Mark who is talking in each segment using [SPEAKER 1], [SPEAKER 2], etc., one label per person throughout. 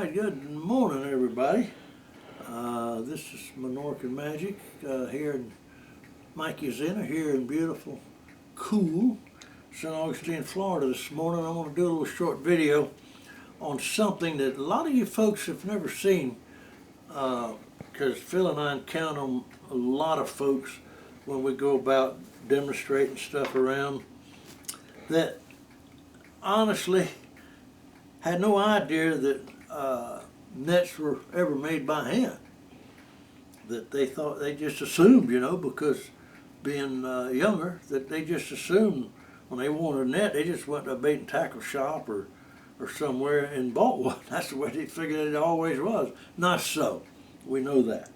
[SPEAKER 1] Alright, good morning everybody. This is Menorcan Magic here in Mikey's Inner here in beautiful, cool St. Augustine, Florida this morning. I want to do a little short video on something that a lot of you folks have never seen, because Phil and I encounter a lot of folks when we go about demonstrating stuff around that honestly had no idea that nets were ever made by hand. That they thought, they just assumed, because being younger, that they just assumed when they wanted a net, they just went to a bait and tackle shop or somewhere and bought one. That's the way they figured it always was. Not so. We know that.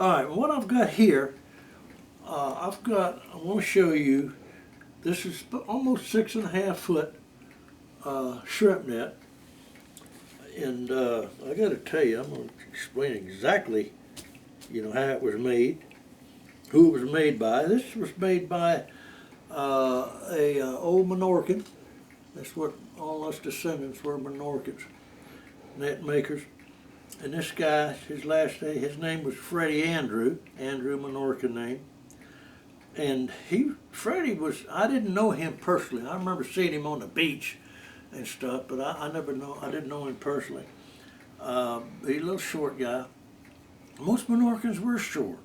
[SPEAKER 1] All right, what I've got here, I want to show you, this is almost 6.5 foot shrimp net. And I got to tell you, I'm going to explain exactly, how it was made, who it was made by. This was made by a old Menorcan. That's what all us descendants were, Menorcans, net makers. And this guy, his name was Freddy Andreu Menorcan name. And Freddy was, I didn't know him personally. I remember seeing him on the beach and stuff, but I didn't know him personally. He's a little short guy. Most Menorcans were short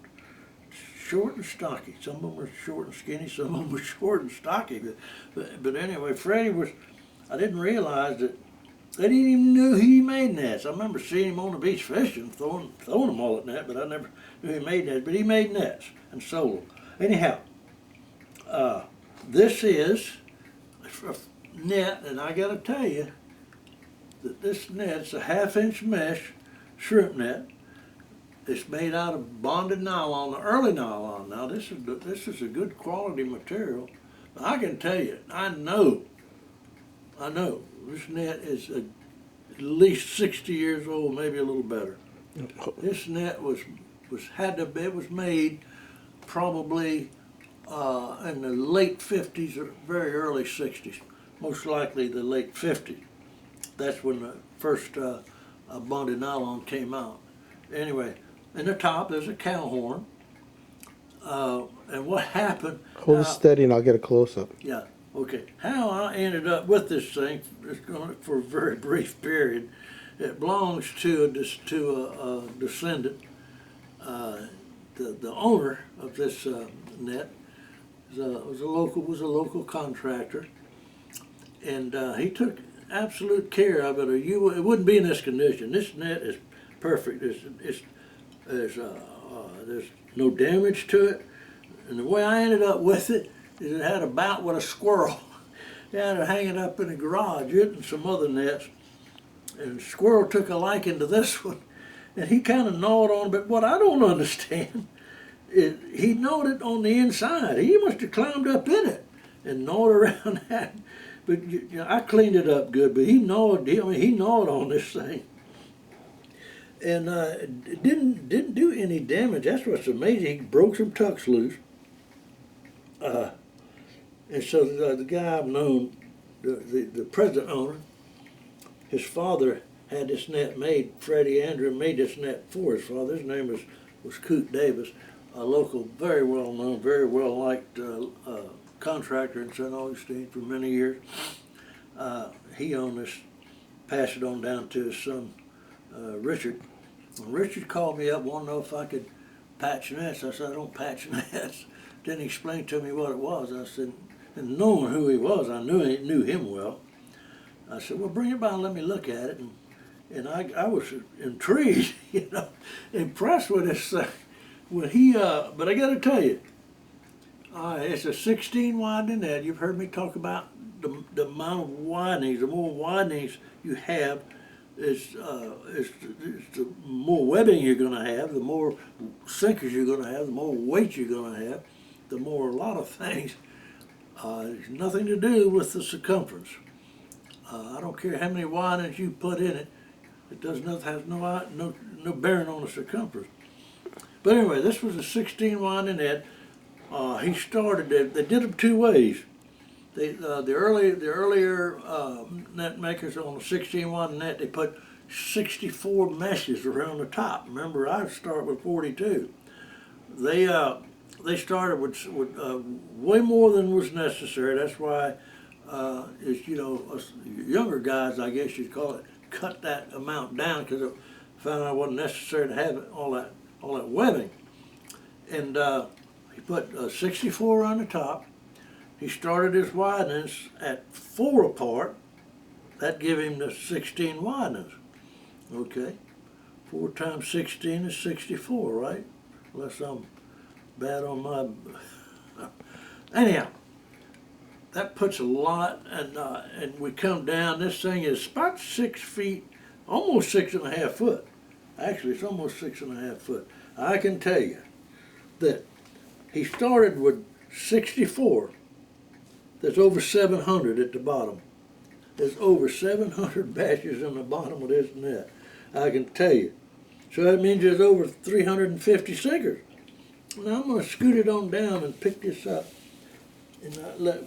[SPEAKER 1] and stocky. Some of them were short and skinny, some of them were short and stocky. But anyway, Freddie was, I didn't realize that they didn't even know he made nets. I remember seeing him on the beach fishing, throwing a mullet net, but I never knew he made nets. But he made nets and sold them. Anyhow, this is a net, and I gotta tell you that this net's a 1/2 inch mesh shrimp net. It's made out of bonded nylon, the early nylon. Now this is a good quality material. I can tell you, I know this net is at least 60 years old, maybe a little better. This net was made probably in the late 50s or very early 60s. Most likely the late 50s. That's when the first bonded nylon came out. Anyway, in the top there's a cow horn. And what happened...
[SPEAKER 2] Hold it steady and I'll get a close-up.
[SPEAKER 1] Yeah, okay. How I ended up with this thing, it's going for a very brief period. It belongs to a descendant. The owner of this net was a local contractor. And he took absolute care of it, or it wouldn't be in this condition. This net is perfect. There's no damage to it. And the way I ended up with it is it had a bout with a squirrel. They had it hanging up in the garage, it and some other nets. And the squirrel took a liking to this one, and he kind of gnawed on it. But what I don't understand is he gnawed it on the inside. He must have climbed up in it and gnawed around that. But I cleaned it up good, but he gnawed on this thing. And it didn't do any damage. That's what's amazing. He broke some tucks loose. And so the guy I've known, the present owner, his father had this net made. Freddy Andreu made this net for his father. His name was Coot Davis, a local, very well known, very well liked contractor in St. Augustine for many years. He owned this, passed it on down to his son, Richard. When Richard called me up, wanted to know if I could patch nets. I said, I don't patch nets. Then he explained to me what it was. I said, and knowing who he was, I knew him well. I said, well, bring it by and let me look at it. And I was intrigued, impressed with this thing. But I got to tell you, it's a 16 widening net. You've heard me talk about the amount of widenings. The more widenings you have, is the more webbing you're going to have, the more sinkers you're going to have, the more weight you're going to have, the more a lot of things. There's nothing to do with the circumference. I don't care how many widenings you put in it. It does not have no bearing on the circumference. But anyway, this was a 16 winding net. He started it. They did them two ways. The earlier net makers on the 16 winding net, they put 64 meshes around the top. Remember, I start with 42. They started with way more than was necessary. That's why, it's, you know, us younger guys, I guess you'd call it, cut that amount down because it found out it wasn't necessary to have all that webbing. And he put 64 on the top. He started his widenings at 4 apart. That gave him the 16 widenings. Okay, 4 times 16 is 64, right? Unless I'm bad on my. Anyhow, that puts a lot, and we come down. This thing is about 6 feet, almost 6.5 foot. Actually, it's almost 6.5 foot. I can tell you that he started with 64. There's over 700 at the bottom. There's over 700 batches in the bottom of this net. I can tell you. So that means there's over 350 sinkers. Now I'm going to scoot it on down and pick this up, and let's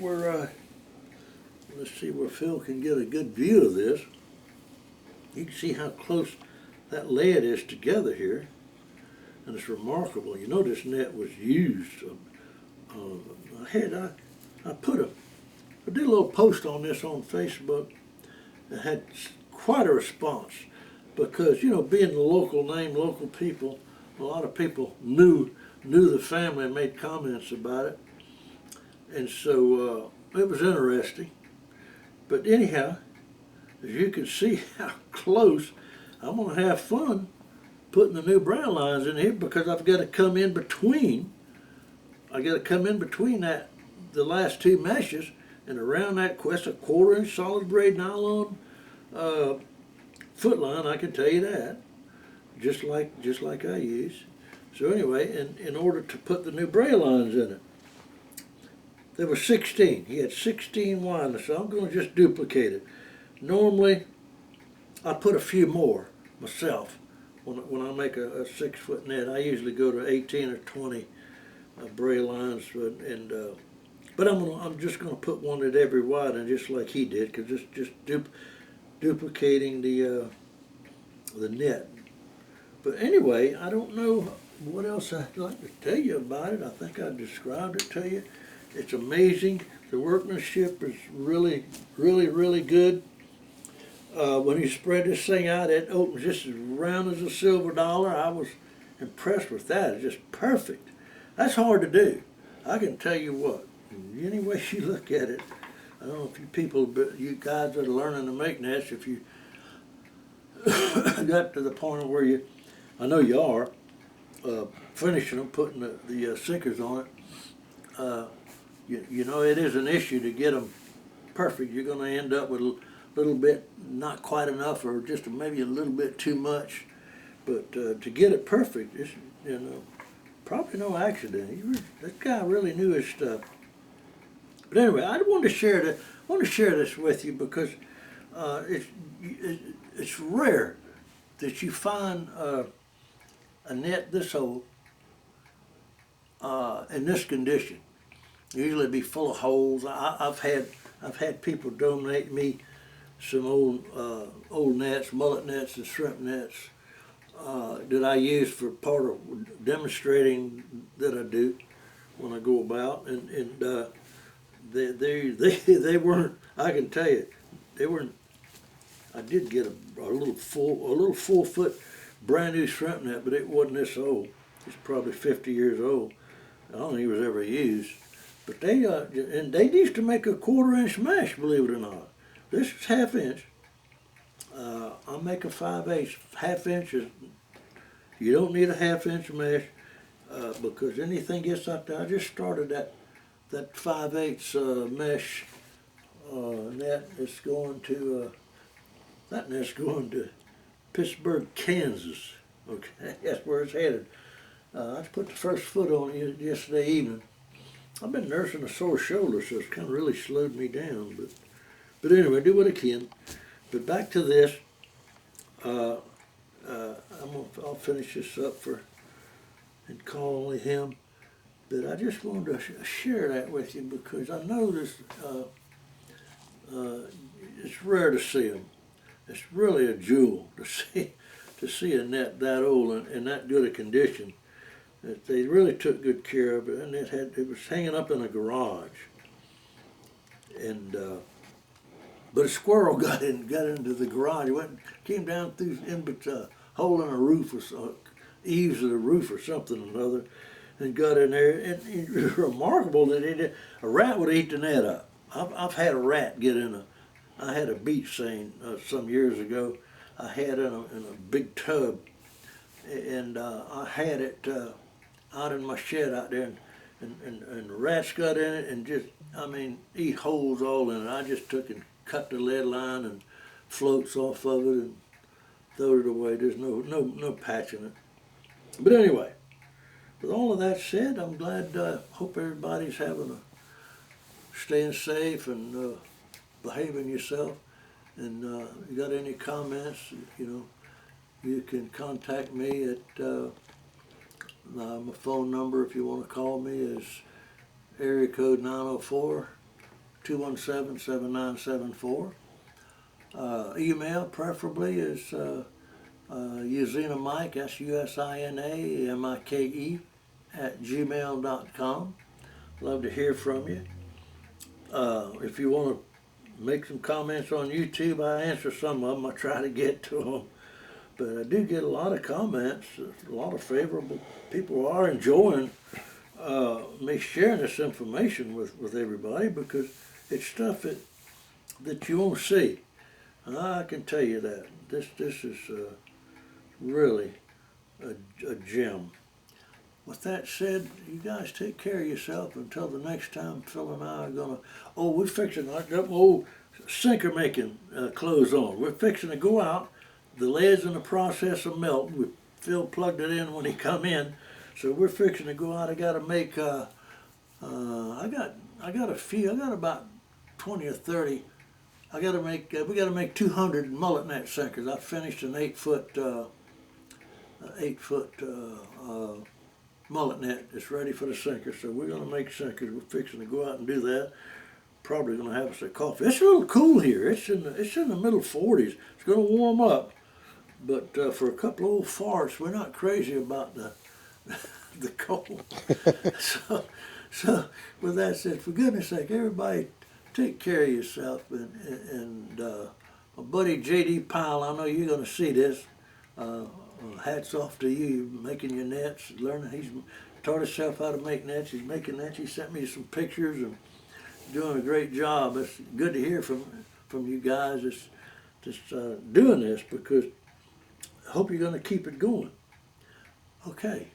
[SPEAKER 1] see where Phil can get a good view of this. You can see how close that lead is together here, and it's remarkable. You know this net was used. I did a little post on this on Facebook. It had quite a response because, you know, being the local name, local people, a lot of people knew the family and made comments about it. And so it was interesting. But anyhow, as you can see how close, I'm going to have fun putting the new brown lines in here because I've got to come in between. I got to come in between the last 2 meshes and around that quest, a 1/4 inch solid braid nylon foot line. I can tell you that, just like I use. So anyway, in order to put the new braid lines in it, there were 16. He had 16 widenings, so I'm going to just duplicate it. Normally, I put a few more myself when I make a 6 foot net. I usually go to 18 or 20 braid lines, but I'm just going to put one at every widening, just like he did, because it's just duplicating the net. But anyway, I don't know what else I'd like to tell you about it. I think I described it to you. It's amazing. The workmanship is really, really, really good. When you spread this thing out, it opens just as round as a silver dollar. I was impressed with that. It's just perfect. That's hard to do. I can tell you what, any way you look at it, I don't know if you people, you guys that are learning to make nets, if you got to the point where you, I know you are, finishing them, putting the sinkers on it, you know it is an issue to get them perfect. You're going to end up with a little bit not quite enough, or just maybe a little bit too much. But to get it perfect, it's, you know, probably no accident. That guy really knew his stuff. But anyway, I want to share that. I want to share this with you because it's rare that you find a net this old in this condition. Usually, it'd be full of holes. I've had people donate me some old nets, mullet nets, and shrimp nets that I use for part of demonstrating that I do when I go about, and they weren't. I can tell you, they weren't. I did get a little 4 foot brand new shrimp net, but it wasn't this old. It's probably 50 years old. I don't think it was ever used. But they used to make a 1/4 inch mesh, believe it or not. This is 1/2 inch. I'll make a 5/8. 1/2 inch is, you don't need a 1/2 inch mesh because anything gets up there. I just started that 5/8 mesh net. It's going to that net's going to Pittsburgh, Kansas. Okay, that's where it's headed. I just put the first foot on it yesterday evening. I've been nursing a sore shoulder, so it's kind of really slowed me down. But anyway, do what I can. But back to this. I'll finish this up and call only him. But I just wanted to share that with you because I know this. It's rare to see them. it's really a jewel to see a net that old and in that good a condition. They really took good care of it, and it was hanging up in a garage. And but a squirrel got into the garage. Came down through a hole in a roof or eaves of the roof or something or another, and got in there. And it was remarkable that a rat would eat the net up. I've had a rat get in I had a beach seine some years ago. I had in a big tub, and I had it out in my shed out there, and rats got in it and just, I mean, eat holes all in it. I just took and cut the lead line and floats off of it and throw it away. There's no patching it. But anyway, with all of that said, I'm glad, hope everybody's staying safe and behaving yourself. And you got any comments, you can contact me at my phone number, if you want to call me, is area code 904-217-7974. Email preferably is usinamike, SUSINAMIKE @gmail.com. Love to hear from you. If you want to make some comments on YouTube, I answer some of them. I try to get to them. But I do get a lot of comments, a lot of favorable. People are enjoying me sharing this information with everybody, because it's stuff that you won't see. And I can tell you that. This is really a gem. With that said, you guys take care of yourself until the next time Phil and I are gonna, we're fixing, I got my old sinker making clothes on. We're fixing to go out. The lead's in the process of melting. Phil plugged it in when he come in, so we're fixing to go out. I got to make. I got a few. I got about 20 or 30. I got to make. We got to make 200 mullet net sinkers. I finished an 8-foot mullet net. It's ready for the sinker, so we're gonna make sinkers. We're fixing to go out and do that. Probably gonna have us a coffee. It's a little cool here. It's in the middle 40s. It's gonna warm up. But for a couple of old farts, we're not crazy about the cold. so with that said, for goodness sake, everybody take care of yourself. And my buddy J.D. Powell, I know you're going to see this. Hats off to you, making your nets, learning. He's taught himself how to make nets. He's making nets. He sent me some pictures and doing a great job. It's good to hear from you guys that's doing this, because I hope you're going to keep it going. Okay.